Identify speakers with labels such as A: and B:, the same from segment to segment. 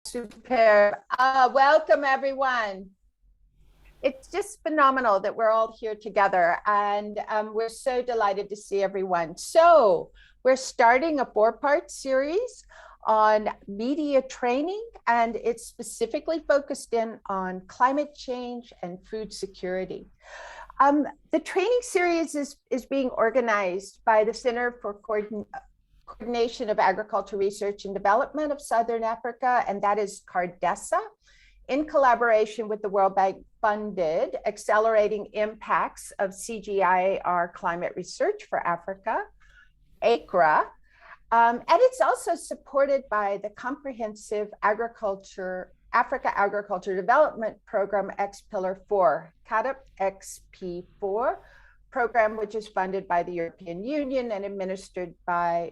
A: Superb. Welcome, everyone. It's just phenomenal that we're all here together, and we're so delighted to see everyone. So we're starting a 4-part series on media training, and it's specifically focused in on climate change and food security. The training series is being organized by the Center for Coordination of Agriculture Research and Development of Southern Africa, and that is CARDESA, in collaboration with the World Bank funded Accelerating Impacts of CGIAR Climate Research for Africa, ACRA, and it's also supported by the Comprehensive Africa Agriculture Development Program X Pillar 4, CADP XP4, program which is funded by the European Union and administered by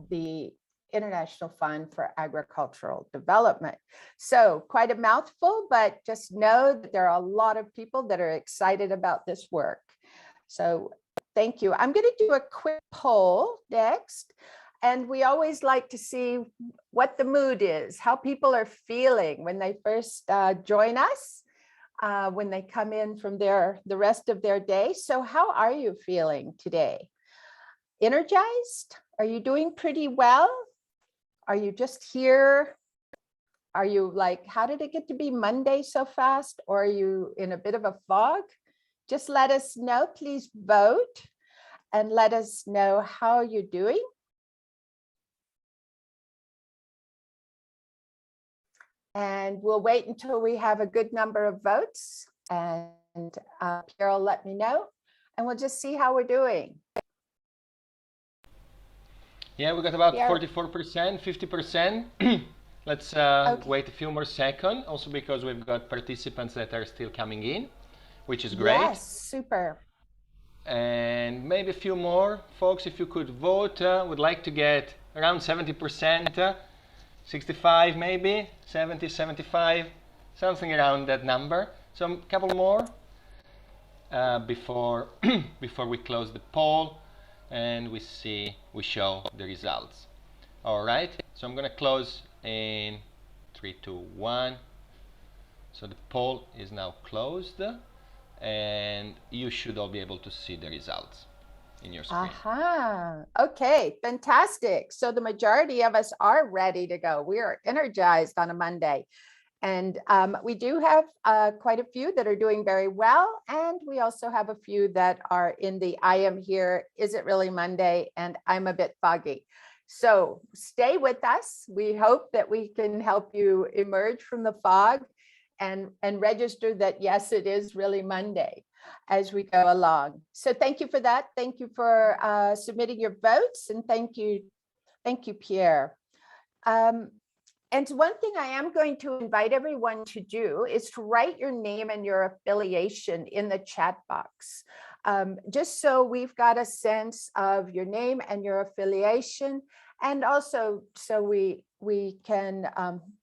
A: the International Fund for Agricultural Development. So quite a mouthful, but just know that there are a lot of people that are excited about this work. So thank you. I'm going to do a quick poll next. And we always like to see what the mood is, how people are feeling when they first join us, when they come in from the rest of their day. So how are you feeling today? Energized? Are you doing pretty well? Are you just here? Are you like, how did it get to be Monday so fast? Or are you in a bit of a fog? Just let us know, please vote and let us know how you're doing. And we'll wait until we have a good number of votes, and Pierre will let me know, and we'll just see how we're doing.
B: Yeah, we got about 44%, 50%. Let's wait a few more seconds, also because we've got participants that are still coming in, which is great.
A: Yes, super.
B: And maybe a few more folks, if you could vote. Would like to get around 70%. 65 maybe, 70, 75, something around that number. So a couple more before we close the poll and we show the results. All right, so I'm gonna close in 3, 2, 1. So the poll is now closed and you should all be able to see the results in your screen.
A: Okay, fantastic. So the majority of us are ready to go. We are energized on a Monday. And we do have quite a few that are doing very well. And we also have a few that are in the I am here, is it really Monday? And I'm a bit foggy. So stay with us. We hope that we can help you emerge from the fog and register that, yes, it is really Monday as we go along. So thank you for that. Thank you for submitting your votes, and thank you, Pierre. And one thing I am going to invite everyone to do is to write your name and your affiliation in the chat box, just so we've got a sense of your name and your affiliation, and also so we can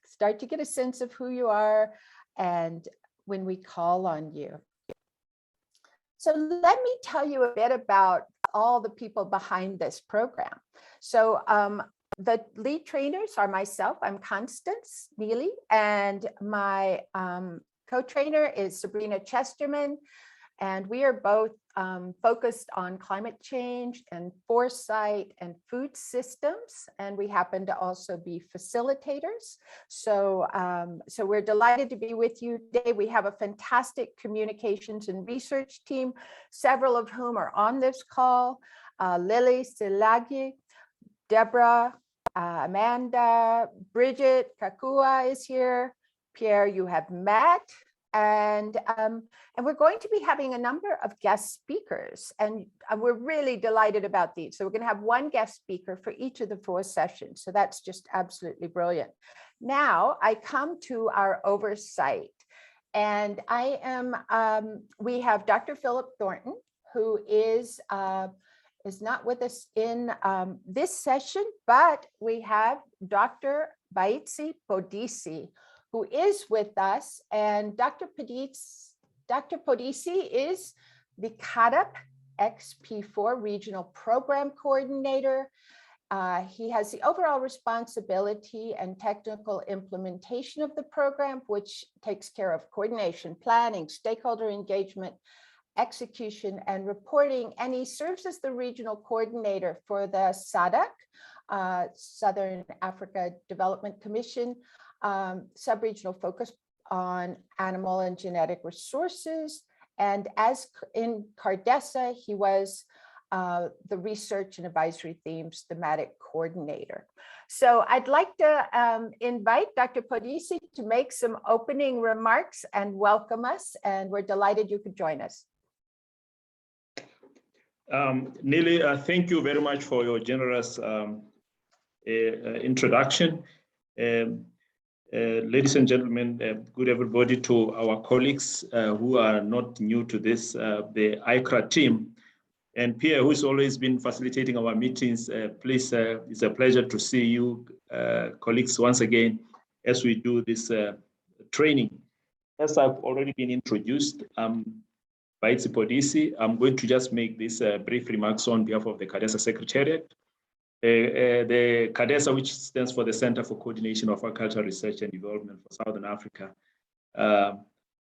A: start to get a sense of who you are and when we call on you. So let me tell you a bit about all the people behind this program. So the lead trainers are myself, I'm Constance Neely, and my co-trainer is Sabrina Chesterman, and we are both focused on climate change and foresight and food systems, and we happen to also be facilitators. So, so we're delighted to be with you today. We have a fantastic communications and research team, several of whom are on this call. Lily Silagi, Deborah, Amanda, Bridget, Kakua is here. Pierre, you have met. And we're going to be having a number of guest speakers, and we're really delighted about these. So we're going to have one guest speaker for each of the 4 sessions. So that's just absolutely brilliant. Now I come to our oversight, and I am, we have Dr. Philip Thornton, who is not with us in this session, but we have Dr. Baitsi Podisi, who is with us, and Dr. Podisi is the CADP XP4 Regional Program Coordinator, He has the overall responsibility and technical implementation of the program, which takes care of coordination, planning, stakeholder engagement, execution, and reporting. And he serves as the regional coordinator for the SADC, Southern Africa Development Commission, sub-regional focus on animal and genetic resources. And as in CARDESA, he was the research and advisory themes thematic coordinator. So I'd like to invite Dr. Podisi to make some opening remarks and welcome us. And we're delighted you could join us.
C: Nili, thank you very much for your generous introduction. Ladies and gentlemen, good everybody to our colleagues who are not new to this, the ICRA team. And Pierre, who's always been facilitating our meetings, please, it's a pleasure to see you, colleagues, once again, as we do this training. As I've already been introduced, by Baitsi Podisi, I'm going to just make these brief remarks on behalf of the CADESA Secretariat. The CADESA, which stands for the Center for Coordination of Agricultural Research and Development for Southern Africa,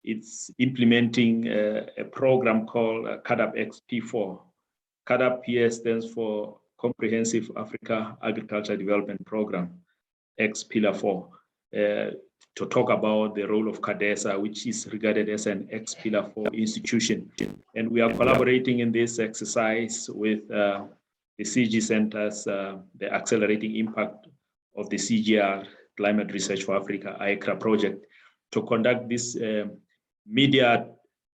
C: it's implementing a program called CADAP XP4. CADAP here stands for Comprehensive Africa Agriculture Development Program, X Pillar 4, to talk about the role of CADESA, which is regarded as an X Pillar 4 institution. And we are collaborating in this exercise with the CG centers, the Accelerating Impact of the CGR, Climate Research for Africa, ICRA project, to conduct this media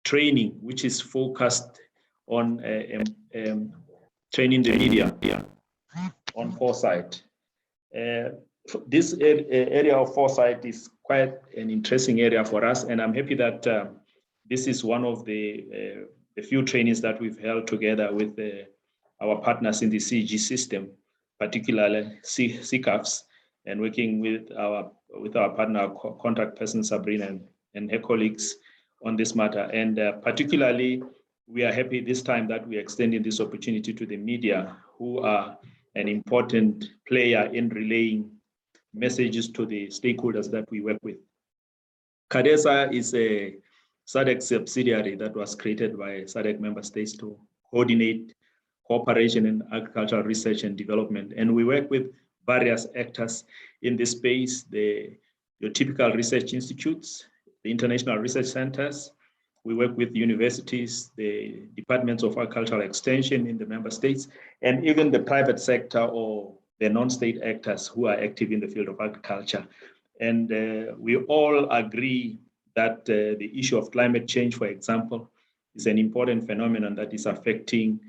C: training, which is focused on training the media on foresight. This area of foresight is quite an interesting area for us, and I'm happy that this is one of the few trainings that we've held together with our partners in the CG system, particularly CCAFs, and working with our partner contact person Sabrina and her colleagues on this matter. And particularly, we are happy this time that we are extending this opportunity to the media, who are an important player in relaying messages to the stakeholders that we work with. CADESA is a SADC subsidiary that was created by SADC member states to coordinate cooperation in agricultural research and development. And we work with various actors in this space, your typical research institutes, the international research centers. We work with universities, the departments of agricultural extension in the member states, and even the private sector or the non-state actors who are active in the field of agriculture. And we all agree that the issue of climate change, for example, is an important phenomenon that is affecting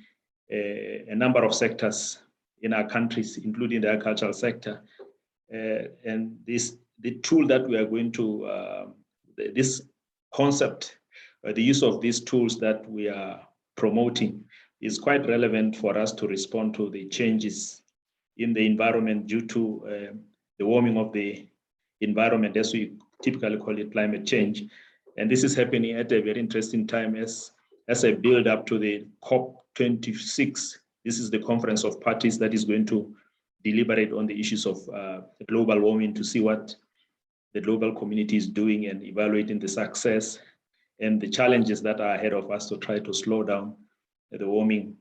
C: a number of sectors in our countries, including the agricultural sector. And the tool that we are going to, this concept, the use of these tools that we are promoting is quite relevant for us to respond to the changes in the environment due to the warming of the environment, as we typically call it, climate change. And this is happening at a very interesting time as a build up to the COP26. This is the conference of parties that is going to deliberate on the issues of global warming, to see what the global community is doing and evaluating the success and the challenges that are ahead of us to try to slow down the warming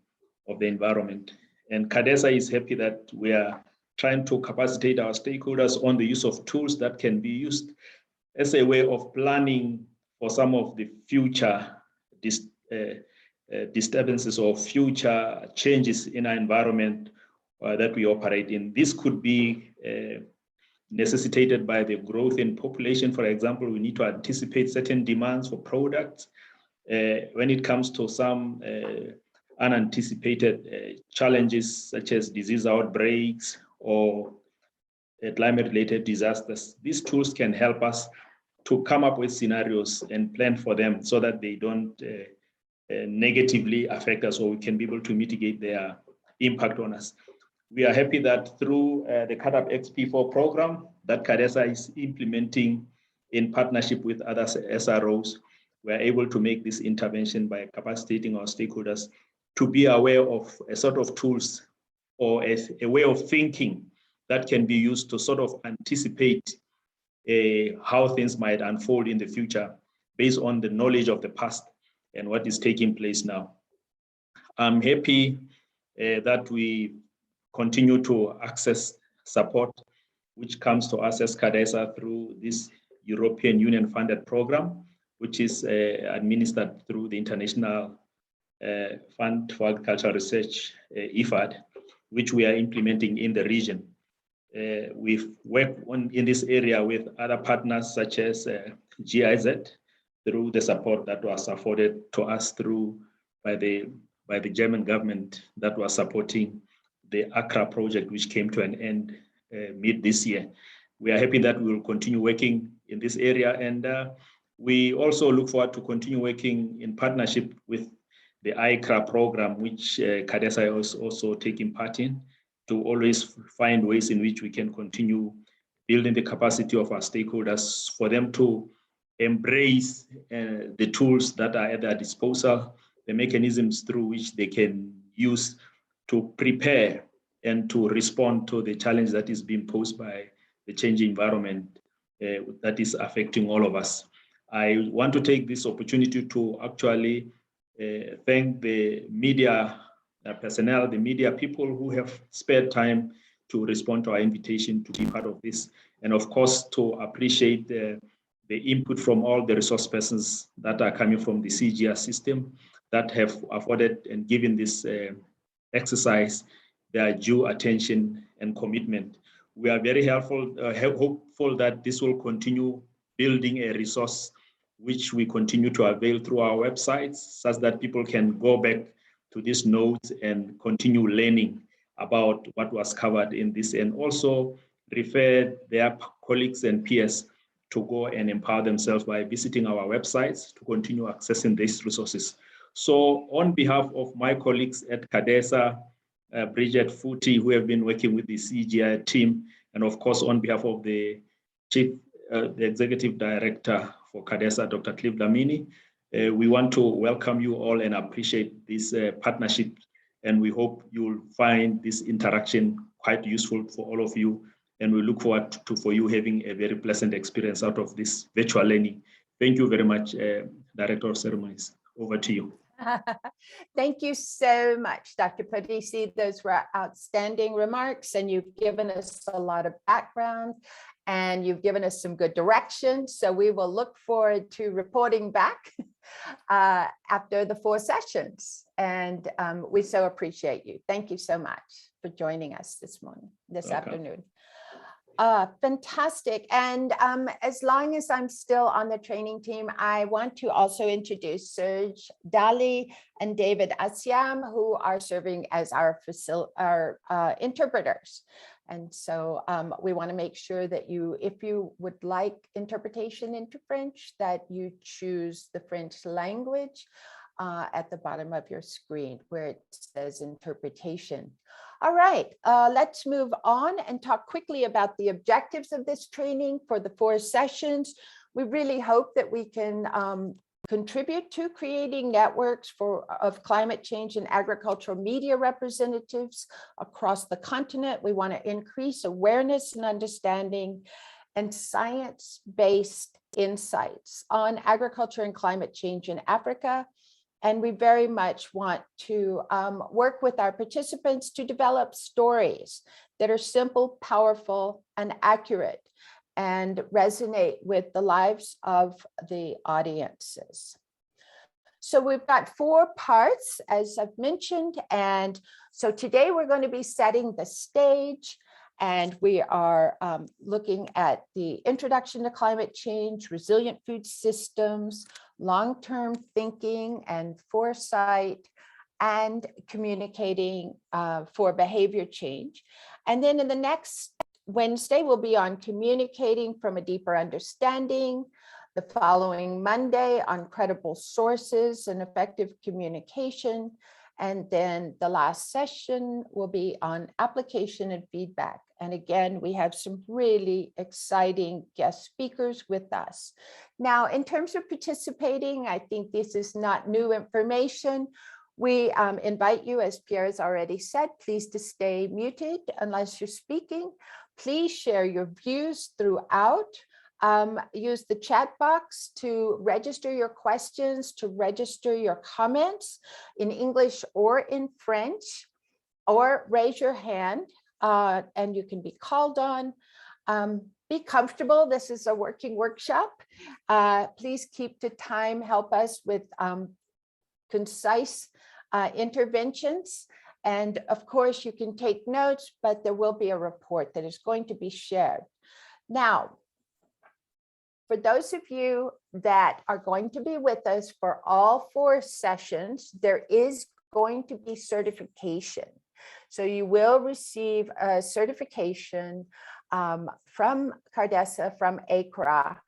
C: of the environment. And CADESA is happy that we are trying to capacitate our stakeholders on the use of tools that can be used as a way of planning for some of the future disturbances or future changes in our environment that we operate in. This could be necessitated by the growth in population. For example, we need to anticipate certain demands for products. When it comes to some unanticipated challenges, such as disease outbreaks or climate-related disasters, these tools can help us to come up with scenarios and plan for them so that they don't negatively affect us, or we can be able to mitigate their impact on us. We are happy that through the CADAP XP4 program that CADESA is implementing in partnership with other SROs, we are able to make this intervention by capacitating our stakeholders to be aware of a sort of tools or a way of thinking that can be used to sort of anticipate how things might unfold in the future based on the knowledge of the past and what is taking place now. I'm happy that we continue to access support which comes to us as CADESA through this European Union funded program, which is administered through the International Fund for Agricultural Research, IFAD, which we are implementing in the region. We've worked in this area with other partners such as GIZ through the support that was afforded to us by the German government that was supporting the Accra project, which came to an end mid this year. We are happy that we will continue working in this area, and we also look forward to continue working in partnership with the ICRA program, which CADESA is also taking part in, to always find ways in which we can continue building the capacity of our stakeholders for them to embrace the tools that are at their disposal, the mechanisms through which they can use to prepare and to respond to the challenge that is being posed by the changing environment that is affecting all of us. I want to take this opportunity to actually thank the media personnel, the media people who have spared time to respond to our invitation to be part of this. And of course, to appreciate the input from all the resource persons that are coming from the CGR system that have afforded and given this exercise their due attention and commitment. We are very hopeful that this will continue building a resource which we continue to avail through our websites, such that people can go back to these notes and continue learning about what was covered in this, and also refer their colleagues and peers to go and empower themselves by visiting our websites to continue accessing these resources. So on behalf of my colleagues at CADESA, Bridget Futi, who have been working with the CGI team, and of course on behalf of the Executive Director for CADESA, Dr. Cliff Dlamini, we want to welcome you all and appreciate this partnership, and we hope you'll find this interaction quite useful for all of you, and we look forward to for you having a very pleasant experience out of this virtual learning. Thank you very much, Director of Ceremonies. Over to you.
A: Thank you so much, Dr. Padisi. Those were outstanding remarks, and you've given us a lot of background, and you've given us some good direction. So we will look forward to reporting back after the 4 sessions. And we so appreciate you. Thank you so much for joining us this afternoon. Fantastic. And as long as I'm still on the training team, I want to also introduce Serge Dali and David Asyam, who are serving as our interpreters. And so we want to make sure that if you would like interpretation into French, that you choose the French language at the bottom of your screen where it says interpretation. All right, let's move on and talk quickly about the objectives of this training for the 4 sessions. We really hope that we can contribute to creating networks of climate change and agricultural media representatives across the continent. We want to increase awareness and understanding and science-based insights on agriculture and climate change in Africa. And we very much want to work with our participants to develop stories that are simple, powerful, and accurate, and resonate with the lives of the audiences. So we've got 4 parts, as I've mentioned. And so today we're going to be setting the stage, and we are looking at the introduction to climate change, resilient food systems, long-term thinking and foresight, and communicating for behavior change. And then in the next Wednesday, we'll be on communicating from a deeper understanding. The following Monday on credible sources and effective communication. And then the last session will be on application and feedback. And again, we have some really exciting guest speakers with us. Now, in terms of participating, I think this is not new information. We invite you, as Pierre has already said, please to stay muted unless you're speaking. Please share your views throughout. Use the chat box to register your questions, to register your comments in English or in French, or raise your hand and you can be called on. Be comfortable. This is a working workshop. Please keep to time. Help us with concise interventions. And of course, you can take notes, but there will be a report that is going to be shared. Now, for those of you that are going to be with us for all 4 sessions, there is going to be certification. So you will receive a certification from Cardessa, from ACRA,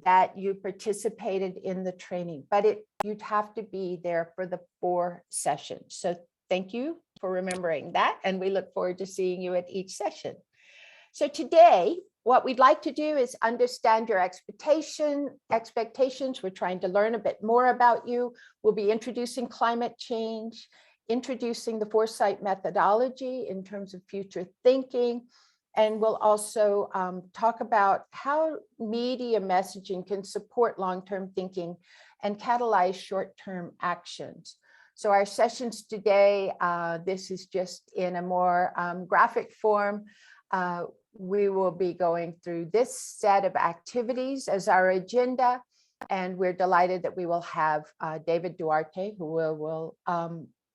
A: that you participated in the training, but you'd have to be there for the 4 sessions. So thank you for remembering that, and we look forward to seeing you at each session. So today, what we'd like to do is understand your expectations. We're trying to learn a bit more about you. We'll be introducing climate change, introducing the Foresight methodology in terms of future thinking. And we'll also talk about how media messaging can support long-term thinking and catalyze short-term actions. So our sessions today, this is just in a more graphic form. We will be going through this set of activities as our agenda, and we're delighted that we will have David Duarte, who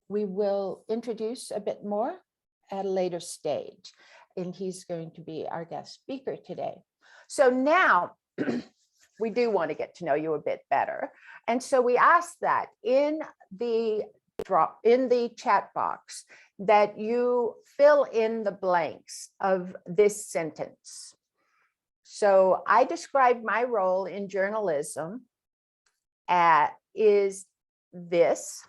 A: we will introduce a bit more at a later stage. And he's going to be our guest speaker today. So now we do want to get to know you a bit better. And so we ask that in the chat box that you fill in the blanks of this sentence. So I describe my role in journalism is this: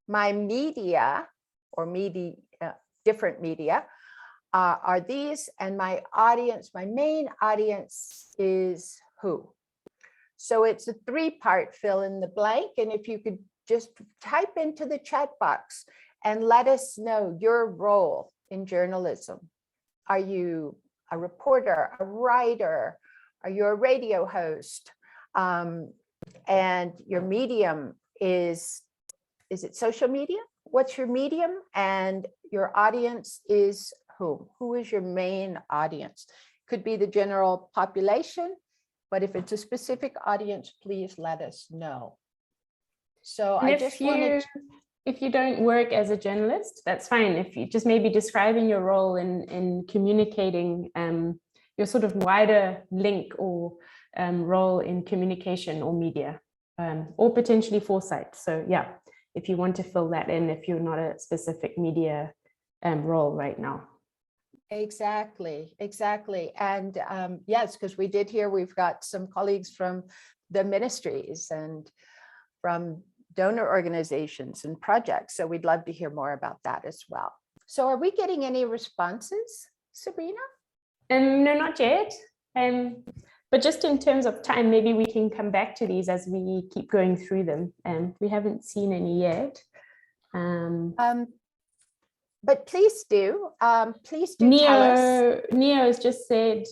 A: my media or different media are these, and my audience, my main audience is who. So it's a 3-part fill in the blank. And if you could just type into the chat box and let us know your role in journalism. Are you a reporter, a writer? Are you a radio host? And your medium is it social media? What's your medium? And your audience is whom? Who is your main audience? Could be the general population, but if it's a specific audience, please let us know. So
D: and
A: I just wanted to...
D: If you don't work as a journalist, that's fine. If you just maybe describing your role in communicating your sort of wider link or role in communication or media, or potentially foresight. So yeah, if you want to fill that in, if you're not a specific media role right now.
A: Exactly. And yes, because we did hear we've got some colleagues from the ministries and from donor organizations and projects. So we'd love to hear more about that as well. So are we getting any responses, Sabrina?
D: No, not yet. But just in terms of time, maybe we can come back to these as we keep going through them. We haven't seen any yet.
A: But please do tell us.
D: Neo has just said,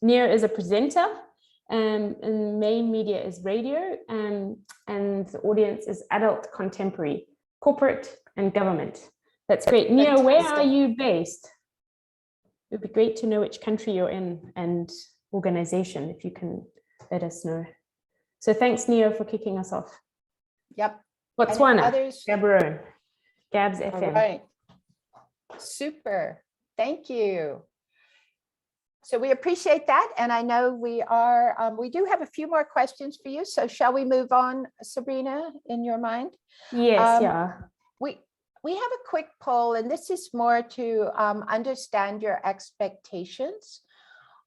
D: Neo is a presenter, and main media is radio, and the audience is adult, contemporary, corporate, and government. That's great. Neo, where are you based? It would be great to know which country you're in and organization, if you can let us know. So thanks, Neo, for kicking us off.
A: Yep.
D: Botswana, Gaborone, Gabs FM.
A: All right. Super. Thank you. So we appreciate that. And I know we do have a few more questions for you. So shall we move on, Sabrina, in your mind?
D: Yes, yeah.
A: We have a quick poll, and this is more to understand your expectations.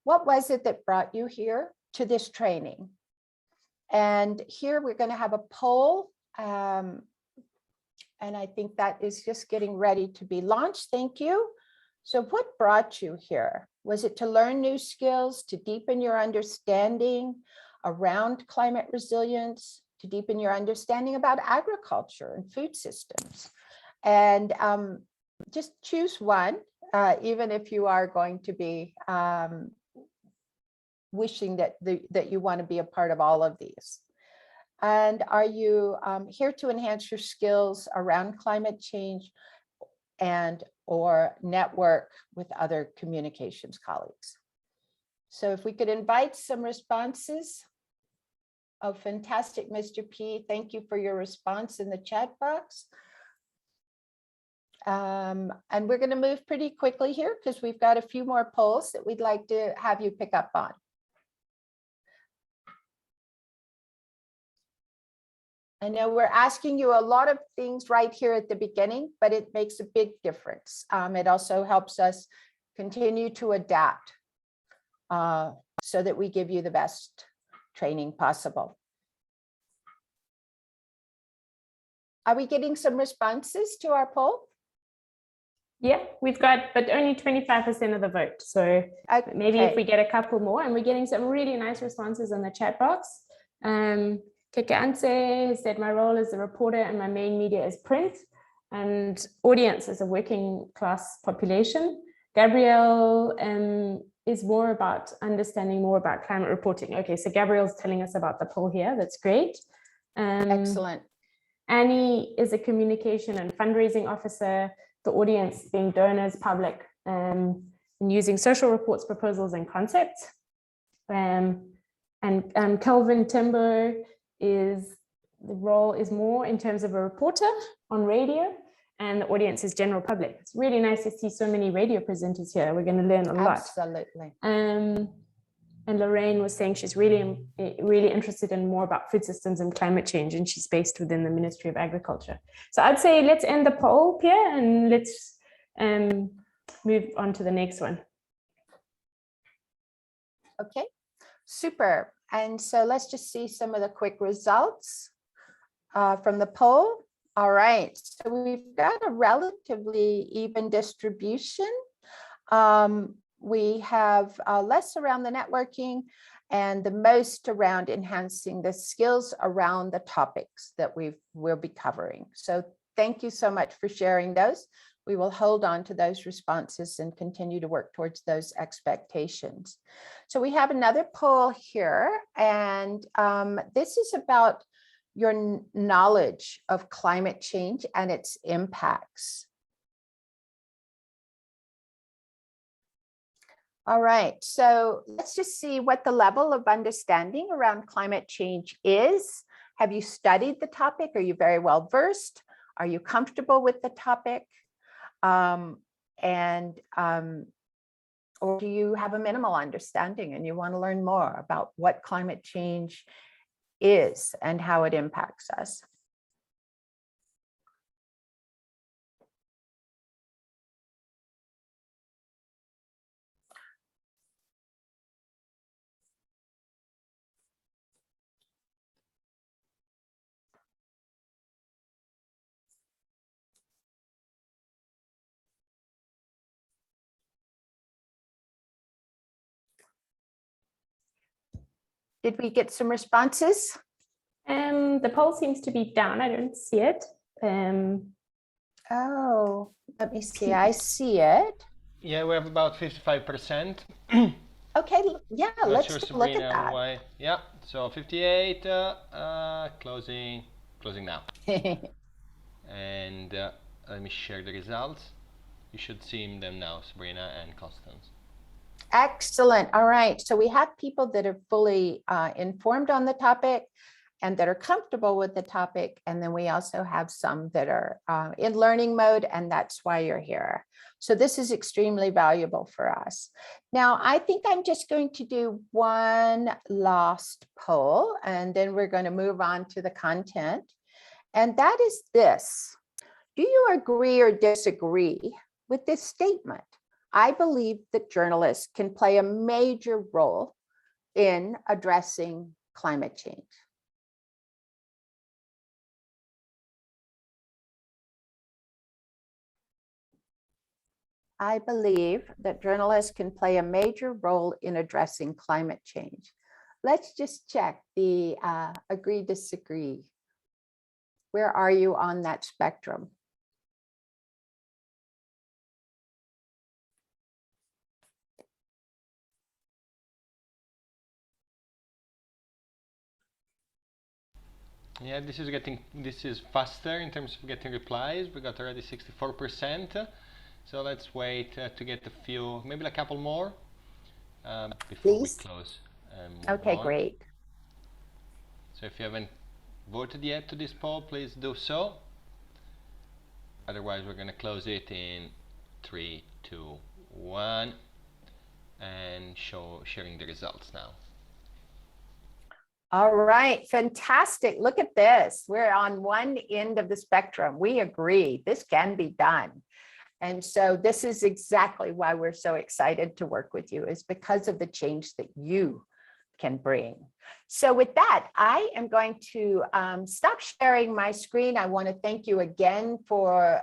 A: What was it that brought you here to this training? And here we're going to have a poll. And I think that is just getting ready to be launched. Thank you. So what brought you here? Was it to learn new skills, to deepen your understanding around climate resilience, to deepen your understanding about agriculture and food systems. And just choose one, even if you are going to be wishing that you want to be a part of all of these. And are you here to enhance your skills around climate change and or network with other communications colleagues? So if we could invite some responses. Oh, fantastic, Mr. P. Thank you for your response in the chat box. And we're going to move pretty quickly here because we've got a few more polls that we'd like to have you pick up on. I know we're asking you a lot of things right here at the beginning, but it makes a big difference. It also helps us continue to adapt so that we give you the best training possible. Are we getting some responses to our poll?
D: Yeah, we've got, but only 25% of the vote. So maybe if we get a couple more, and we're getting some really nice responses on the chat box. Keke said, my role as a reporter and my main media is print, and audience is a working class population. Gabrielle is more about understanding more about climate reporting. Okay, so Gabrielle's telling us about the poll here. That's great.
A: Excellent.
D: Annie is a communication and fundraising officer, the audience being donors, public, and using social reports, proposals, and concepts. And Kelvin Timber the role is more in terms of a reporter on radio, and the audience is general public. It's really nice to see so many radio presenters here. We're going to learn a lot.
A: Absolutely.
D: And Lorraine was saying she's really interested in more about food systems and climate change, and she's based within the Ministry of Agriculture. So I'd say let's end the poll, Pierre, and let's move on to the next one.
A: Okay, super. And so let's just see some of the quick results from the poll. All right, so we've got a relatively even distribution. We have less around the networking and the most around enhancing the skills around the topics that we'll be covering. So thank you so much for sharing those. We will hold on to those responses and continue to work towards those expectations. So we have another poll here, and this is about your knowledge of climate change and its impacts. All right, so let's just see what the level of understanding around climate change is. Have you studied the topic? Are you very well versed? Are you comfortable with the topic? Or do you have a minimal understanding and you want to learn more about what climate change is and how it impacts us? Did we get some responses?
D: The poll seems to be down. I don't see it.
A: Oh, let me see. I see it.
B: Yeah, we have about 55%.
A: Okay, yeah, let's
B: sure,
A: look at
B: Sabrina,
A: that.
B: why. Yeah, so 58, closing now. And let me share the results. You should see them now, Sabrina and Constance.
A: Excellent. All right. So we have people that are fully informed on the topic and that are comfortable with the topic. And then we also have some that are in learning mode, and that's why you're here. So this is extremely valuable for us. Now, I think I'm just going to do one last poll, and then we're going to move on to the content. And that is this. Do you agree or disagree with this statement? I believe that journalists can play a major role in addressing climate change. I believe that journalists can play a major role in addressing climate change. let's just check the agree, disagree. Where are you on that spectrum?
B: Yeah, this is faster in terms of getting replies. We got already 64%. So let's wait to get a few, maybe a couple more before
A: Please.
B: we close.
A: Okay, great.
B: So if you haven't voted yet to this poll, please do so. Otherwise, we're going to close it in 3, 2, 1, and sharing the results now.
A: All right, fantastic. Look at this. We're on one end of the spectrum. We agree this can be done. And so this is exactly why we're so excited to work with you, is because of the change that you can bring. So with that, I am going to stop sharing my screen. I want to thank you again for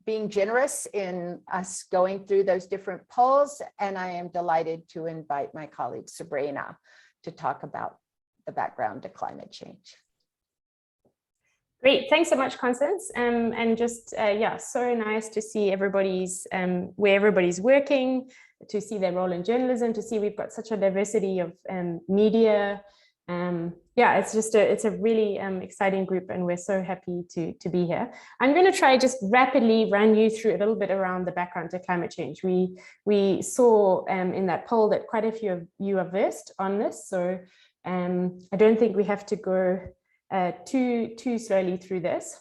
A: being generous in us going through those different polls. And I am delighted to invite my colleague Sabrina to talk about the background to climate change.
D: Great, thanks so much, Constance. And just, yeah, so nice to see everybody's, where everybody's working, to see their role in journalism, to see we've got such a diversity of media. Yeah, it's a really exciting group, and we're so happy to be here. I'm going to try just rapidly run you through a little bit around the background to climate change. We saw in that poll that quite a few of you are versed on this, so I don't think we have to go too slowly through this.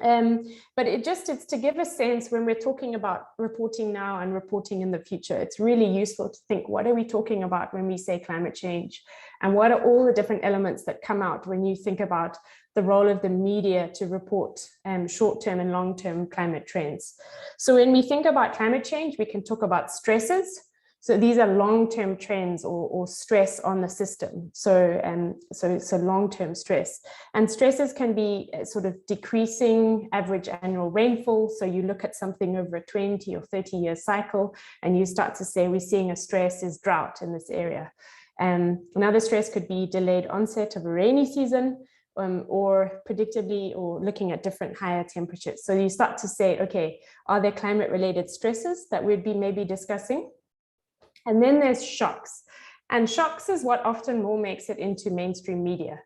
D: But it's to give a sense when we're talking about reporting now and reporting in the future, it's really useful to think, what are we talking about when we say climate change? And what are all the different elements that come out when you think about the role of the media to report short-term and long-term climate trends? So when we think about climate change, we can talk about stresses. So these are long-term trends or stress on the system. So long-term stress. And stresses can be sort of decreasing average annual rainfall. So you look at something over a 20 or 30-year cycle, and you start to say, we're seeing a stress is drought in this area. Another stress could be delayed onset of a rainy season, or predictably, or looking at different higher temperatures. So you start to say, okay, are there climate-related stresses that we'd be maybe discussing? And then there's shocks, and shocks is what often more makes it into mainstream media.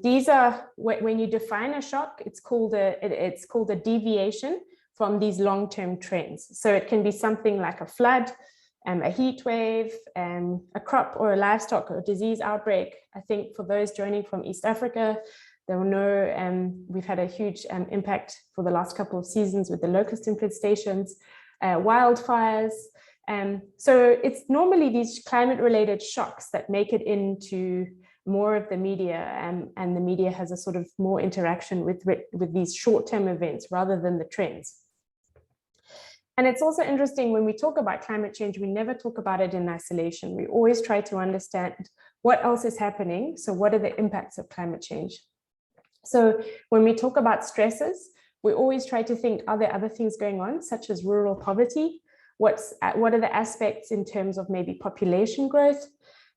D: These are, when you define a shock, it's called a deviation from these long-term trends. So it can be something like a flood, a heat wave, a crop or a livestock or disease outbreak. I think for those joining from East Africa, they will know we've had a huge impact for the last couple of seasons with the locust infestations, wildfires. So it's normally these climate-related shocks that make it into more of the media, and the media has a sort of more interaction with these short-term events rather than the trends. And it's also interesting when we talk about climate change, we never talk about it in isolation. We always try to understand what else is happening. So what are the impacts of climate change? So when we talk about stresses, we always try to think, are there other things going on, such as rural poverty? What are the aspects in terms of maybe population growth,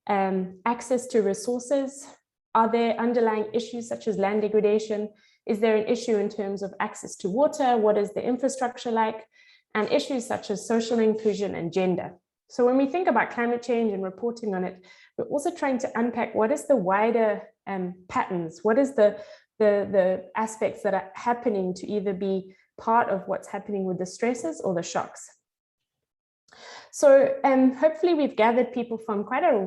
D: access to resources? Are there underlying issues such as land degradation? Is there an issue in terms of access to water? What is the infrastructure like? And issues such as social inclusion and gender. So when we think about climate change and reporting on it, we're also trying to unpack what is the wider patterns, what is the aspects that are happening to either be part of what's happening with the stresses or the shocks. So hopefully we've gathered people from quite a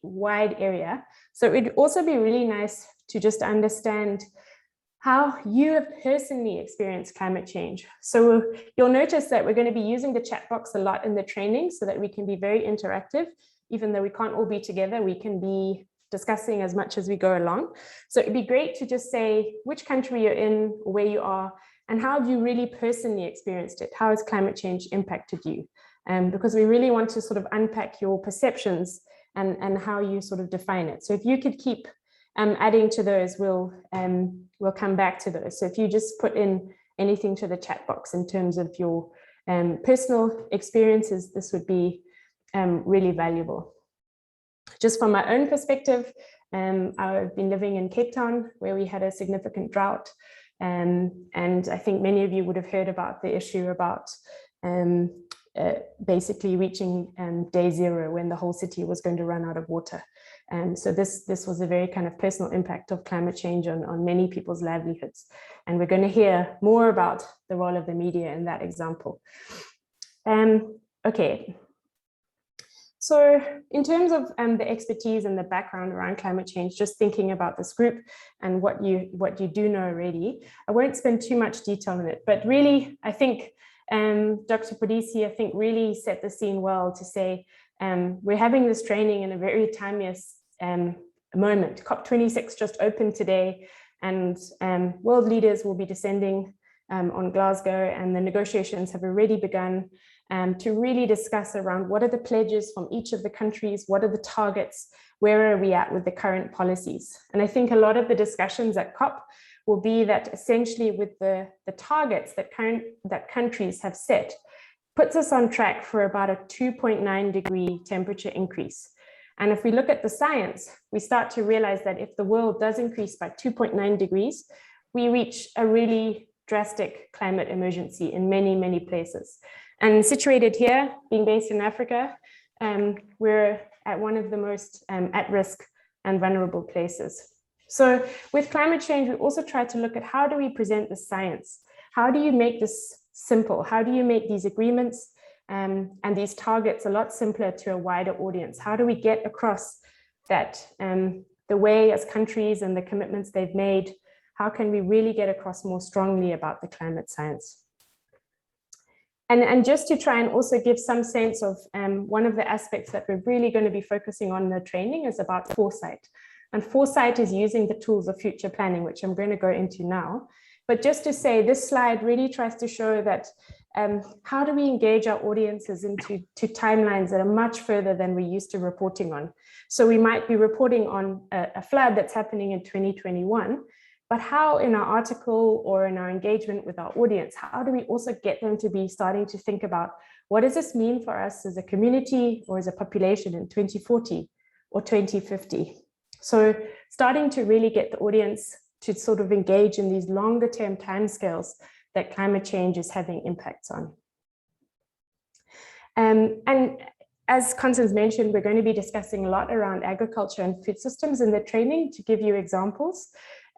D: wide area. So it'd also be really nice to just understand how you have personally experienced climate change. So you'll notice that we're going to be using the chat box a lot in the training so that we can be very interactive. Even though we can't all be together, we can be discussing as much as we go along. So it'd be great to just say which country you're in, where you are, and how have you really personally experienced it? How has climate change impacted you? Because we really want to sort of unpack your perceptions and how you sort of define it. So if you could keep adding to those, we'll come back to those. So if you just put in anything to the chat box in terms of your personal experiences, this would be really valuable. Just from my own perspective, I've been living in Cape Town where we had a significant drought. And I think many of you would have heard about the issue about basically reaching day zero when the whole city was going to run out of water. So this was a very kind of personal impact of climate change on many people's livelihoods. And we're going to hear more about the role of the media in that example. Okay. So in terms of the expertise and the background around climate change, just thinking about this group and what you do know already, I won't spend too much detail on it, but really, I think Dr. Podisi, I think, really set the scene well to say we're having this training in a very timeless moment. COP26 just opened today, and world leaders will be descending on Glasgow, and the negotiations have already begun to really discuss around what are the pledges from each of the countries, what are the targets, where are we at with the current policies. And I think a lot of the discussions at COP will be that essentially with the targets that countries have set, puts us on track for about a 2.9 degree temperature increase. And if we look at the science, we start to realize that if the world does increase by 2.9 degrees, we reach a really drastic climate emergency in many, many places. And situated here, being based in Africa, we're at one of the most at-risk and vulnerable places. So with climate change, we also try to look at how do we present the science? How do you make this simple? How do you make these agreements and these targets a lot simpler to a wider audience? How do we get across that the way as countries and the commitments they've made, how can we really get across more strongly about the climate science? And just to try and also give some sense of one of the aspects that we're really going to be focusing on in the training is about foresight. And foresight is using the tools of future planning, which I'm going to go into now. But just to say, this slide really tries to show that how do we engage our audiences into timelines that are much further than we're used to reporting on. So we might be reporting on a flood that's happening in 2021, but how in our article or in our engagement with our audience, how do we also get them to be starting to think about what does this mean for us as a community or as a population in 2040 or 2050? So starting to really get the audience to sort of engage in these longer term timescales that climate change is having impacts on. And as Constance mentioned, we're going to be discussing a lot around agriculture and food systems in the training to give you examples.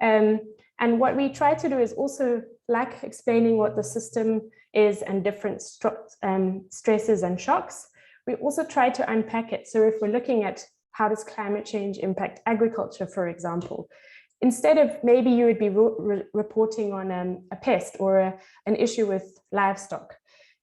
D: And what we try to do is also, like explaining what the system is and different stresses and shocks, we also try to unpack it. So if we're looking at how does climate change impact agriculture, for example, instead of maybe you would be reporting on a pest or an issue with livestock,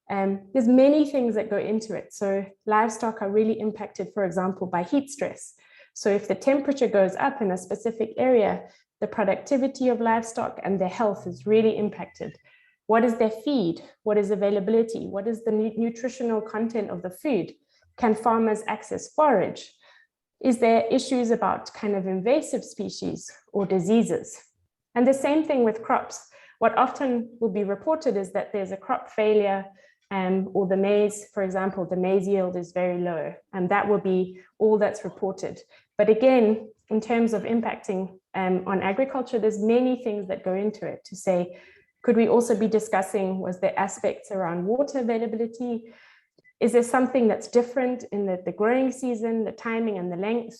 D: there's many things that go into it. So livestock are really impacted, for example, by heat stress. So if the temperature goes up in a specific area, the productivity of livestock and their health is really impacted. What is their feed? What is availability? What is the nutritional content of the food? Can farmers access forage? Is there issues about kind of invasive species or diseases? And the same thing with crops. What often will be reported is that there's a crop failure or the maize, for example, the maize yield is very low, and that will be all that's reported. But again, in terms of impacting on agriculture, there's many things that go into it to say, could we also be discussing, was there aspects around water availability? Is there something that's different in the growing season, the timing and the length?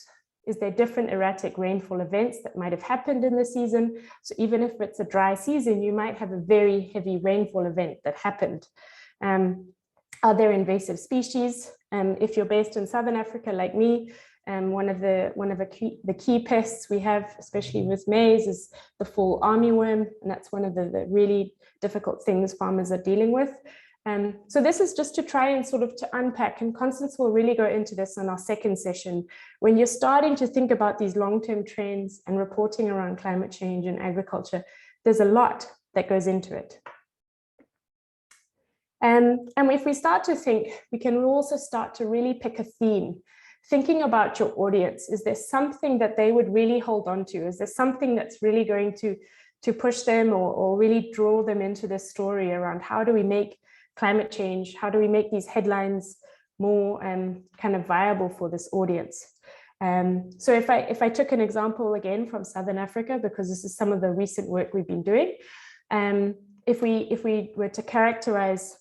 D: Is there different erratic rainfall events that might have happened in the season? So even if it's a dry season, you might have a very heavy rainfall event that happened. Are there invasive species? If you're based in Southern Africa like me, one of the key pests we have, especially with maize, is the fall armyworm, and that's one of the really difficult things farmers are dealing with. So this is just to try and sort of to unpack, and Constance will really go into this in our second session. When you're starting to think about these long-term trends and reporting around climate change and agriculture, there's a lot that goes into it. And if we start to think, we can also start to really pick a theme, thinking about your audience. Is there something that they would really hold on to? Is there something that's really going to push them or really draw them into this story around how do we make climate change? How do we make these headlines more kind of viable for this audience? So if I took an example again from Southern Africa, because this is some of the recent work we've been doing, if we were to characterize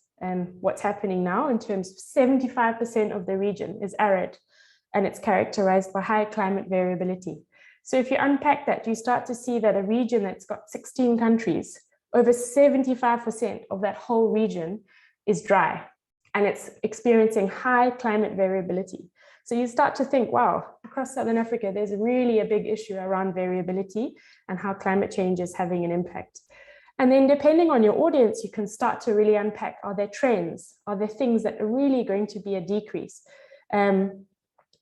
D: what's happening now in terms of 75% of the region is arid, and it's characterized by high climate variability. So if you unpack that, you start to see that a region that's got 16 countries, over 75% of that whole region is dry, and it's experiencing high climate variability. So you start to think, wow, across Southern Africa, there's really a big issue around variability and how climate change is having an impact. And then depending on your audience, you can start to really unpack, are there trends? Are there things that are really going to be a decrease? And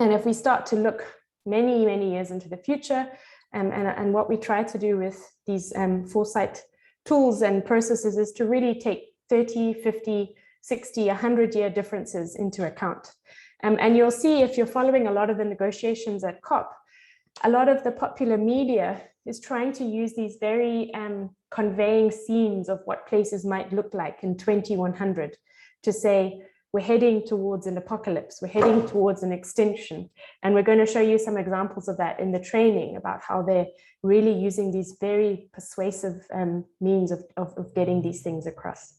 D: if we start to look many, many years into the future, and what we try to do with these Foresight tools and processes is to really take 30, 50, 60, 100-year differences into account. And you'll see, if you're following a lot of the negotiations at COP, a lot of the popular media is trying to use these very conveying scenes of what places might look like in 2100 to say, we're heading towards an apocalypse, we're heading towards an extinction. And we're going to show you some examples of that in the training about how they're really using these very persuasive means of getting these things across.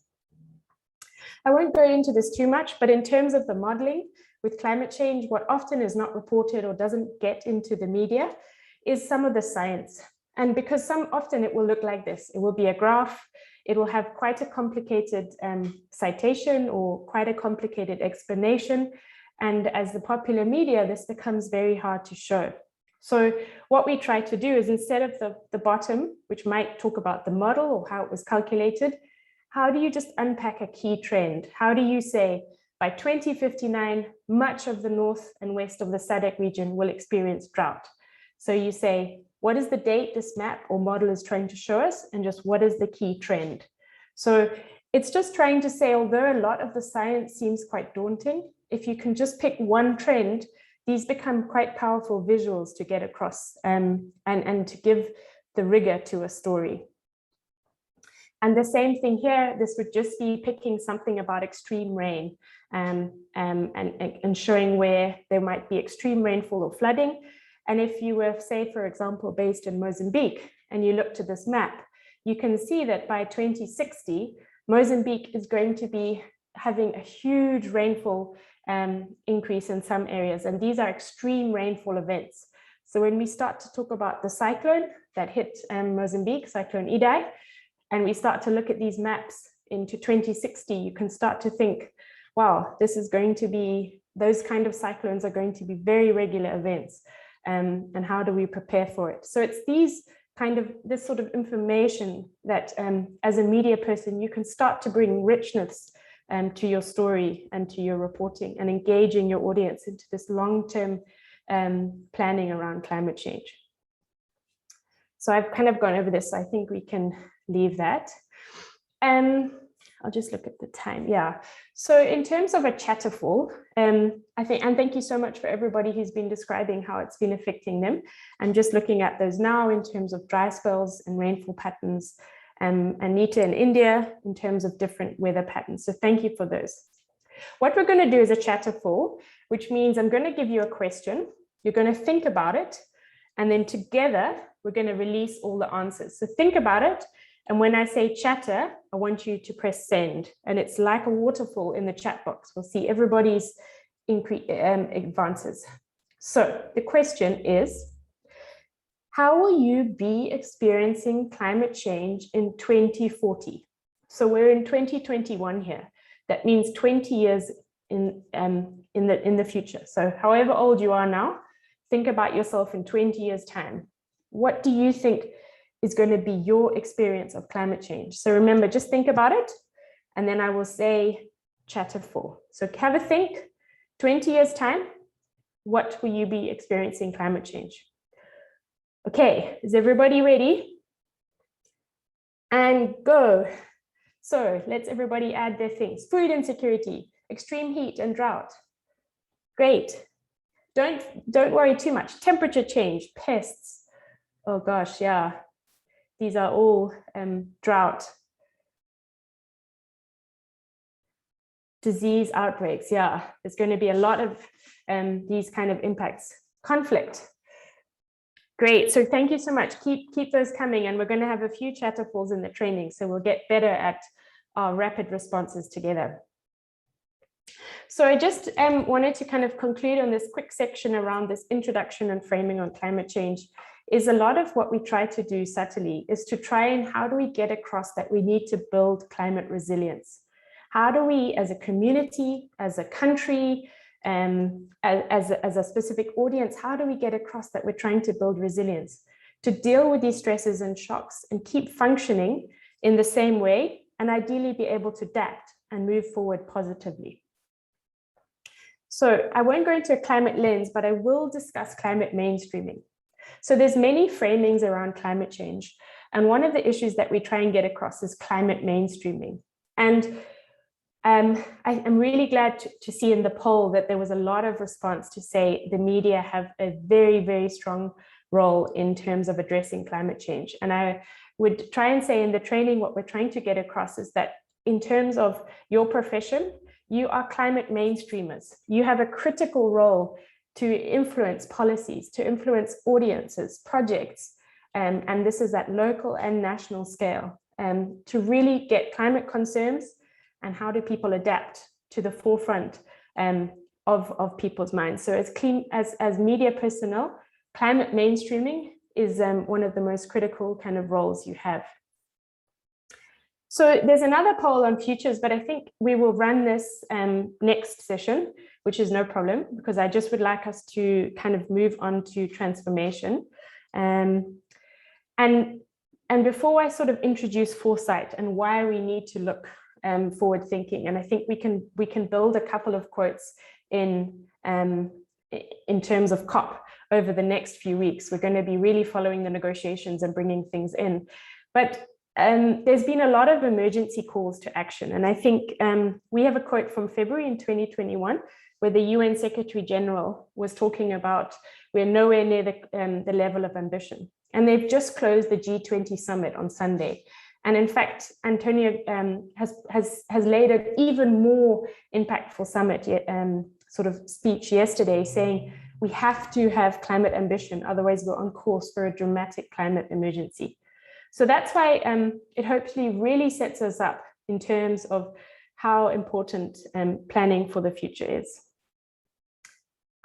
D: I won't go into this too much, but in terms of the modeling with climate change, what often is not reported or doesn't get into the media is some of the science. And because often it will look like this, it will be a graph, it will have quite a complicated citation or quite a complicated explanation. And as the popular media, this becomes very hard to show. So what we try to do is, instead of the bottom, which might talk about the model or how it was calculated, how do you just unpack a key trend? How do you say, by 2059, much of the north and west of the SADC region will experience drought? So you say, what is the date this map or model is trying to show us, and just what is the key trend? So it's just trying to say, although a lot of the science seems quite daunting, if you can just pick one trend, these become quite powerful visuals to get across and to give the rigor to a story. And the same thing here, this would just be picking something about extreme rain and showing where there might be extreme rainfall or flooding. And if you were, say, for example, based in Mozambique, and you look to this map, you can see that by 2060, Mozambique is going to be having a huge rainfall increase in some areas. And these are extreme rainfall events. So when we start to talk about the cyclone that hit Mozambique, Cyclone Idai, and we start to look at these maps into 2060, you can start to think, wow, this is going to be, those kind of cyclones are going to be very regular events. And how do we prepare for it? So it's this sort of information that as a media person, you can start to bring richness to your story and to your reporting, and engaging your audience into this long-term planning around climate change. So I've kind of gone over this, so I think we can leave that. I'll just look at the time. Yeah. So in terms of a chatterful, I think, and thank you so much for everybody who's been describing how it's been affecting them. I'm just looking at those now in terms of dry spells and rainfall patterns, and Nita in India in terms of different weather patterns. So thank you for those. What we're going to do is a chatterful, which means I'm going to give you a question. You're going to think about it, and then together we're going to release all the answers. So think about it. And when I say chatter, I want you to press send. And it's like a waterfall in the chat box. We'll see everybody's advances. So the question is, how will you be experiencing climate change in 2040? So we're in 2021 here. That means 20 years in the future. So however old you are now, think about yourself in 20 years' time. What do you think is going to be your experience of climate change? So remember, just think about it, and then I will say chatter full. So have a think, 20 years time, what will you be experiencing climate change? Okay, is everybody ready? And go. So let's everybody add their things. Food insecurity, extreme heat and drought. Great. Don't worry too much. Temperature change, pests. Oh gosh, yeah. These are all drought. Disease outbreaks, yeah. There's going to be a lot of these kind of impacts. conflict. Great, so thank you so much. Keep those coming, and we're going to have a few chatterfuls in the training, so we'll get better at our rapid responses together. So I just wanted to kind of conclude on this quick section around this introduction and framing on climate change. Is a lot of what we try to do subtly is to try and how do we get across that we need to build climate resilience? How do we, as a community, as a country, as a specific audience, how do we get across that we're trying to build resilience to deal with these stresses and shocks and keep functioning in the same way, and ideally be able to adapt and move forward positively? So I won't go into a climate lens, but I will discuss climate mainstreaming. So there's many framings around climate change. And one of the issues that we try and get across is climate mainstreaming. And I'm really glad to see in the poll that there was a lot of response to say the media have a very, very strong role in terms of addressing climate change. And I would try and say in the training, what we're trying to get across is that in terms of your profession, you are climate mainstreamers. You have a critical role to influence policies, to influence audiences, projects, and this is at local and national scale, to really get climate concerns and how do people adapt to the forefront of people's minds. So as media personnel, climate mainstreaming is one of the most critical kind of roles you have. So there's another poll on futures, but I think we will run this next session, which is no problem, because I just would like us to kind of move on to transformation. And before I sort of introduce Foresight and why we need to look forward thinking, and I think we can build a couple of quotes in terms of COP over the next few weeks. We're going to be really following the negotiations and bringing things in. But there's been a lot of emergency calls to action. And I think we have a quote from February in 2021, where the UN Secretary General was talking about we're nowhere near the level of ambition. And they've just closed the G20 summit on Sunday. And in fact, Antonio has laid an even more impactful summit sort of speech yesterday, saying we have to have climate ambition, otherwise we're on course for a dramatic climate emergency. So that's why it hopefully really sets us up in terms of how important planning for the future is.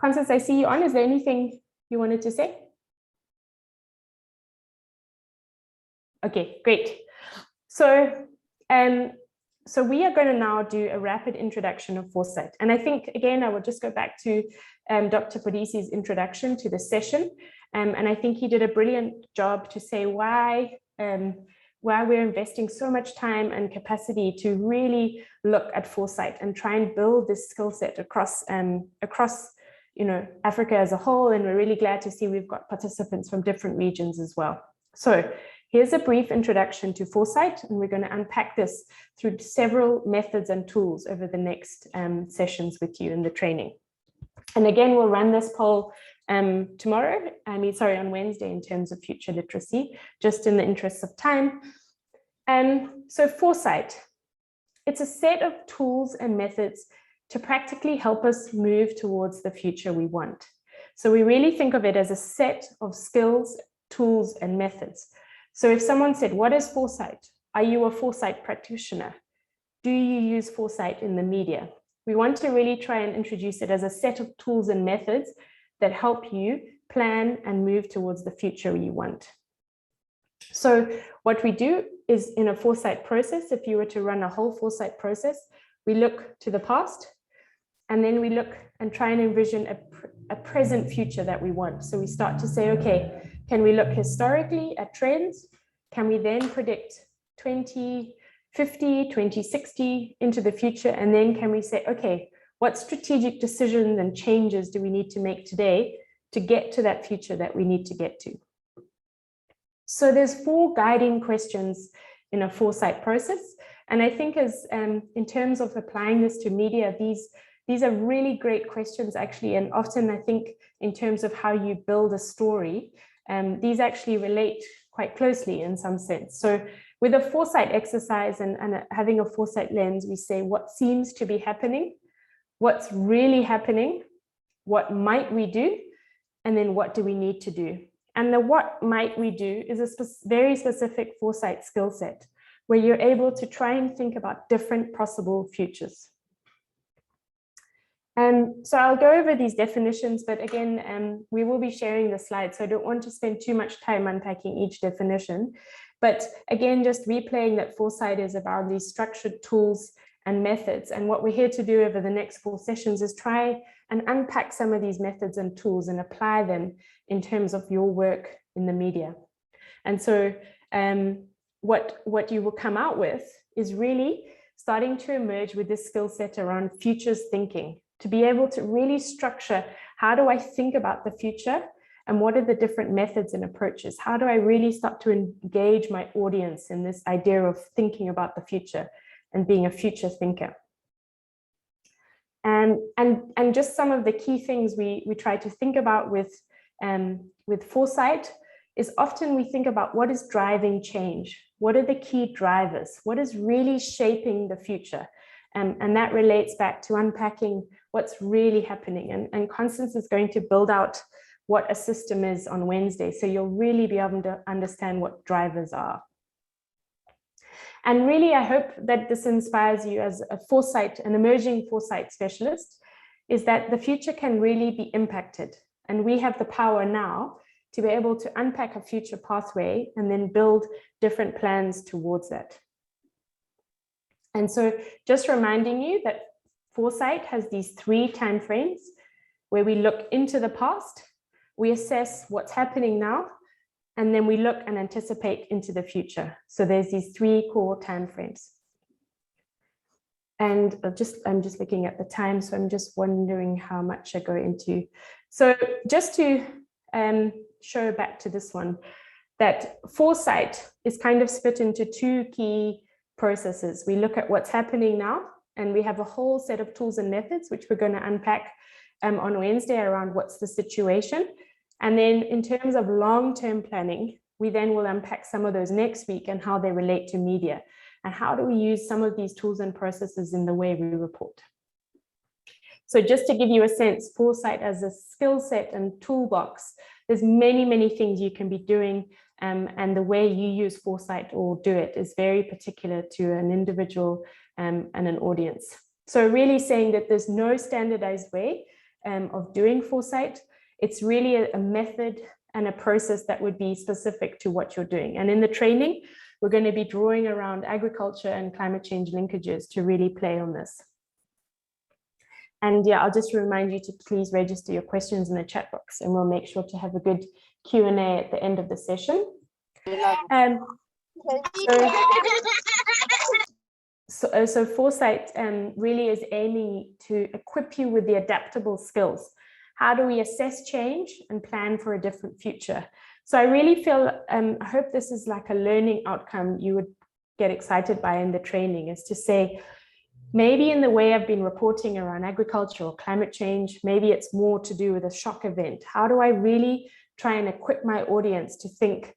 D: Constance, I see you on. Is there anything you wanted to say? Okay, great. So, so we are going to now do a rapid introduction of Foresight. And I think, again, I will just go back to Dr. Podisi's introduction to the session. And I think he did a brilliant job to say why we're investing so much time and capacity to really look at Foresight and try and build this skill set across Africa as a whole. And we're really glad to see we've got participants from different regions as well. So here's a brief introduction to Foresight, and we're going to unpack this through several methods and tools over the next sessions with you in the training. And again, we'll run this poll on Wednesday in terms of future literacy, just in the interest of time. So Foresight, it's a set of tools and methods to practically help us move towards the future we want. So we really think of it as a set of skills, tools, and methods. So if someone said, what is Foresight? Are you a Foresight practitioner? Do you use Foresight in the media? We want to really try and introduce it as a set of tools and methods that help you plan and move towards the future you want. So what we do is in a Foresight process, if you were to run a whole Foresight process, we look to the past, and then we look and try and envision a present future that we want. So we start to say, okay, can we look historically at trends? Can we then predict 2050, 2060 into the future? And then can we say, okay, what strategic decisions and changes do we need to make today to get to that future that we need to get to? So there's 4 guiding questions in a Foresight process. And I think as in terms of applying this to media, these are really great questions actually. And often I think in terms of how you build a story, these actually relate quite closely in some sense. So with a Foresight exercise and having a Foresight lens, we say what seems to be happening, what's really happening, what might we do, and then what do we need to do? And the what might we do is a very specific foresight skill set, where you're able to try and think about different possible futures. So I'll go over these definitions, but again, we will be sharing the slides, so I don't want to spend too much time unpacking each definition. But again, just replaying that foresight is about these structured tools and methods. And what we're here to do over the next 4 sessions is try and unpack some of these methods and tools and apply them in terms of your work in the media. And so what you will come out with is really starting to emerge with this skill set around futures thinking, to be able to really structure, how do I think about the future and what are the different methods and approaches? How do I really start to engage my audience in this idea of thinking about the future and being a future thinker? And just some of the key things we try to think about with foresight is often we think about what is driving change. What are the key drivers? What is really shaping the future? And that relates back to unpacking what's really happening. And Constance is going to build out what a system is on Wednesday. So you'll really be able to understand what drivers are. And really, I hope that this inspires you as a foresight, an emerging foresight specialist, is that the future can really be impacted. And we have the power now to be able to unpack a future pathway and then build different plans towards that. And so just reminding you that foresight has these 3 timeframes where we look into the past, we assess what's happening now, and then we look and anticipate into the future. So there's these 3 core timeframes. And I'm just looking at the time, so I'm just wondering how much I go into. So just to show back to this one, that foresight is kind of split into 2 key processes. We look at what's happening now, and we have a whole set of tools and methods, which we're going to unpack on Wednesday around what's the situation. And then in terms of long-term planning, we then will unpack some of those next week and how they relate to media and how do we use some of these tools and processes in the way we report. So just to give you a sense, foresight as a skill set and toolbox, there's many, many things you can be doing, and the way you use foresight or do it is very particular to an individual and an audience. So really saying that there's no standardized way of doing foresight. It's really a method and a process that would be specific to what you're doing. And in the training, we're going to be drawing around agriculture and climate change linkages to really play on this. And yeah, I'll just remind you to please register your questions in the chat box, and we'll make sure to have a good Q&A at the end of the session. So foresight really is aiming to equip you with the adaptable skills. How do we assess change and plan for a different future? So I really feel, I hope this is like a learning outcome you would get excited by in the training, is to say, maybe in the way I've been reporting around agriculture or climate change, maybe it's more to do with a shock event. How do I really try and equip my audience to think,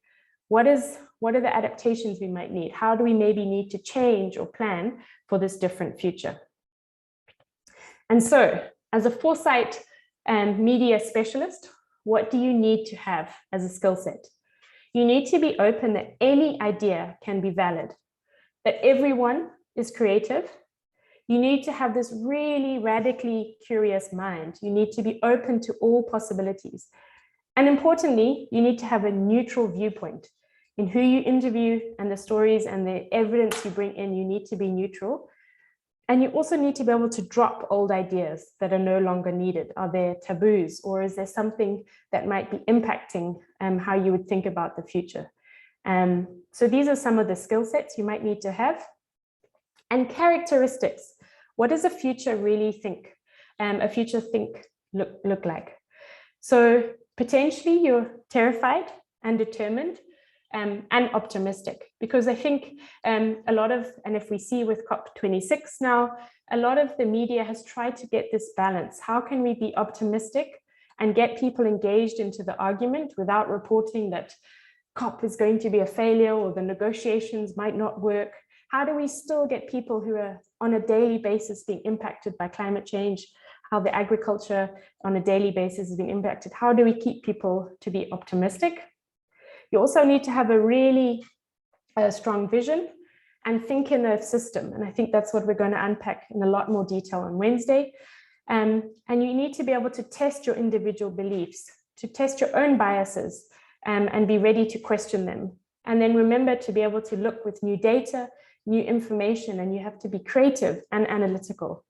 D: what are the adaptations we might need? How do we maybe need to change or plan for this different future? And so as a foresight and media specialist, what do you need to have as a skill set? You need to be open that any idea can be valid, that everyone is creative. You need to have this really radically curious mind. You need to be open to all possibilities. And importantly, you need to have a neutral viewpoint in who you interview, and the stories and the evidence you bring in. You need to be neutral. And you also need to be able to drop old ideas that are no longer needed. Are there taboos, or is there something that might be impacting how you would think about the future? So these are some of the skill sets you might need to have. And characteristics. What does a future really think? A future think look like? So potentially you're terrified and determined and optimistic, because I think a lot of, and if we see with COP26 now, a lot of the media has tried to get this balance. How can we be optimistic and get people engaged into the argument without reporting that COP is going to be a failure or the negotiations might not work? How do we still get people who are on a daily basis being impacted by climate change? how the agriculture on a daily basis is being impacted. How do we keep people to be optimistic? You also need to have a really strong vision and think in a system. And I think that's what we're going to unpack in a lot more detail on Wednesday. And you need to be able to test your individual beliefs, to test your own biases, and be ready to question them. And then remember to be able to look with new data, new information, and you have to be creative and analytical.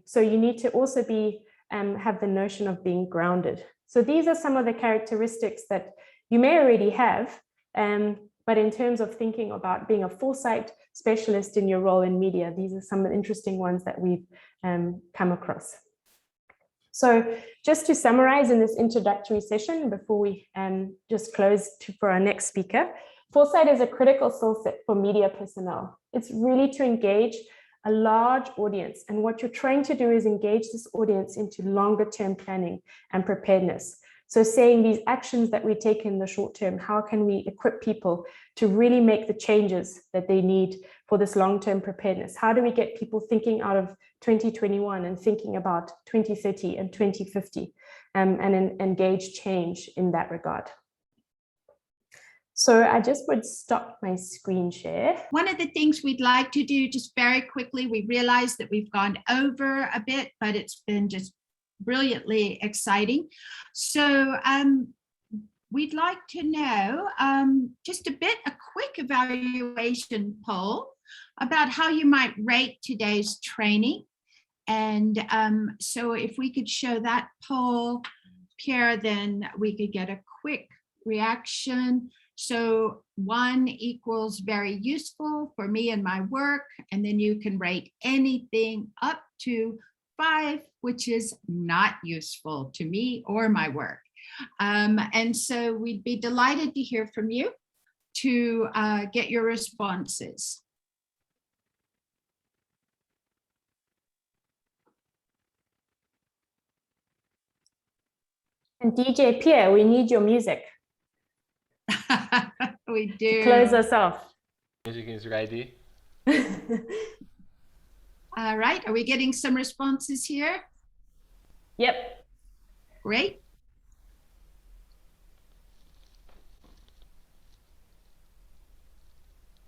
D: So you need to also be have the notion of being grounded. So these are some of the characteristics that you may already have, but in terms of thinking about being a foresight specialist in your role in media, these are some of the interesting ones that we've come across. So just to summarize in this introductory session before we just close for our next speaker, foresight is a critical skill set for media personnel. It's really to engage a large audience. And what you're trying to do is engage this audience into longer term planning and preparedness. So saying these actions that we take in the short term, how can we equip people to really make the changes that they need for this long-term preparedness? How do we get people thinking out of 2021 and thinking about 2030 and 2050 and engage change in that regard? So I just would stop my screen share.
E: One of the things we'd like to do just very quickly, we realize that we've gone over a bit, but it's been just brilliantly exciting. So we'd like to know just a quick evaluation poll about how you might rate today's training. And so if we could show that poll, Pierre, then we could get a quick reaction. So 1 equals very useful for me and my work, and then you can rate anything up to 5, which is not useful to me or my work. And so we'd be delighted to hear from you to get your responses.
D: And DJ Pierre, we need your music.
E: We do.
D: To close us off.
B: Music is ready.
E: All right, are we getting some responses here?
D: Yep.
E: Great.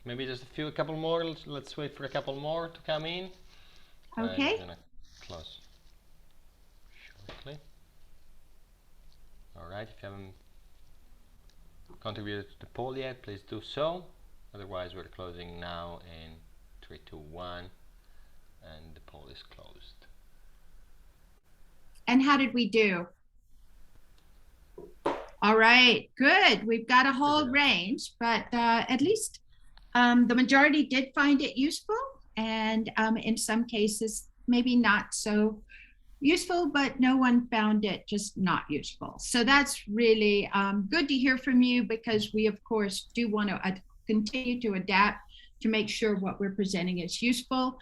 B: Maybe just a couple more. Let's wait for a couple more to come in.
E: Okay.
B: I'm gonna close shortly. All right, if you haven't contributed to the poll yet, please do so. Otherwise, we're closing now in 3, 2, 1, and the poll is closed.
E: And how did we do? All right, good. We've got a whole range, but at least the majority did find it useful, and in some cases, maybe not so useful, but no one found it just not useful. So that's really good to hear from you, because we, of course, do want to continue to adapt to make sure what we're presenting is useful.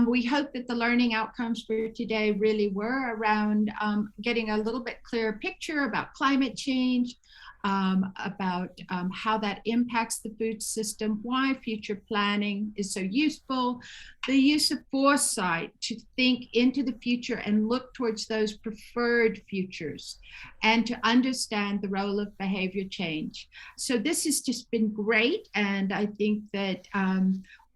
E: We hope that the learning outcomes for today really were around getting a little bit clearer picture about climate change, about how that impacts the food system, why future planning is so useful, the use of foresight to think into the future and look towards those preferred futures, and to understand the role of behavior change. So this has just been great, and I think that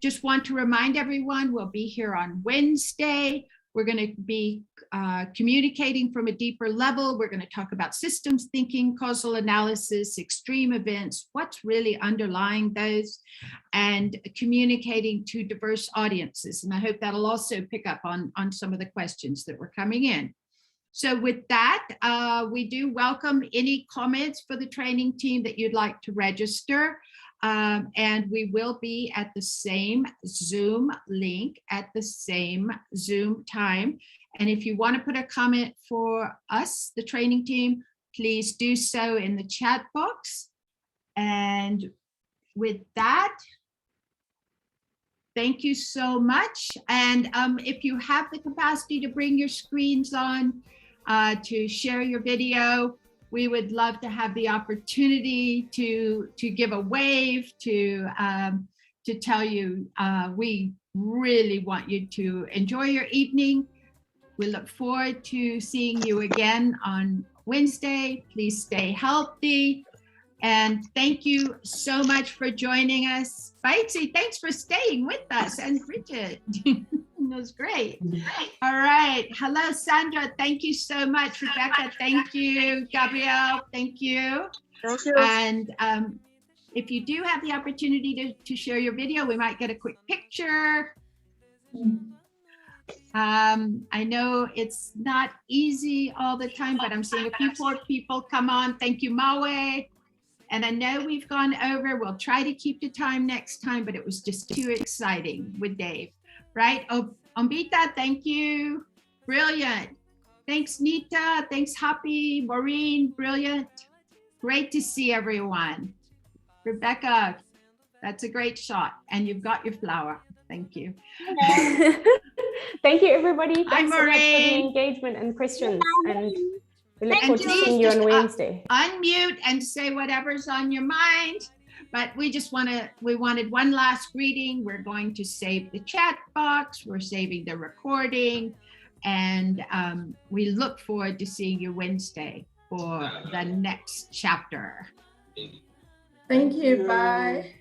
E: just want to remind everyone, we'll be here on Wednesday. We're going to be communicating from a deeper level. We're going to talk about systems thinking, causal analysis, extreme events, what's really underlying those, and communicating to diverse audiences. And I hope that'll also pick up on some of the questions that were coming in. So with that, we do welcome any comments for the training team that you'd like to register. And we will be at the same Zoom link at the same Zoom time. And if you want to put a comment for us, the training team, please do so in the chat box. And with that, thank you so much. And if you have the capacity to bring your screens on, to share your video, we would love to have the opportunity to give a wave, to tell you we really want you to enjoy your evening. We look forward to seeing you again on Wednesday. Please stay healthy. And thank you so much for joining us. Bitesy, thanks for staying with us. And Bridget, it was great. All right. Hello, Sandra. Thank you so much. Rebecca, thank you. Gabrielle, thank you.
F: Thank you.
E: And if you do have the opportunity to share your video, we might get a quick picture. I know it's not easy all the time, but I'm seeing a few more people come on. Thank you, Mawe. And I know we've gone over. We'll try to keep the time next time, but it was just too exciting with Dave, right? Oh, Ombita, thank you. Brilliant. Thanks, Nita. Thanks, Happy. Maureen, brilliant. Great to see everyone. Rebecca, that's a great shot. And you've got your flower. Thank you.
D: Thank you, everybody.
E: Hi,
D: Thanks so much for the
E: Maureen.
D: engagement and questions. And we look
E: And
D: forward to
E: please
D: seeing you on
E: just,
D: Wednesday.
E: Unmute and say whatever's on your mind. But we wanted one last greeting. We're going to save the chat box. We're saving the recording. And we look forward to seeing you Wednesday for the next chapter.
F: Thank you. Bye.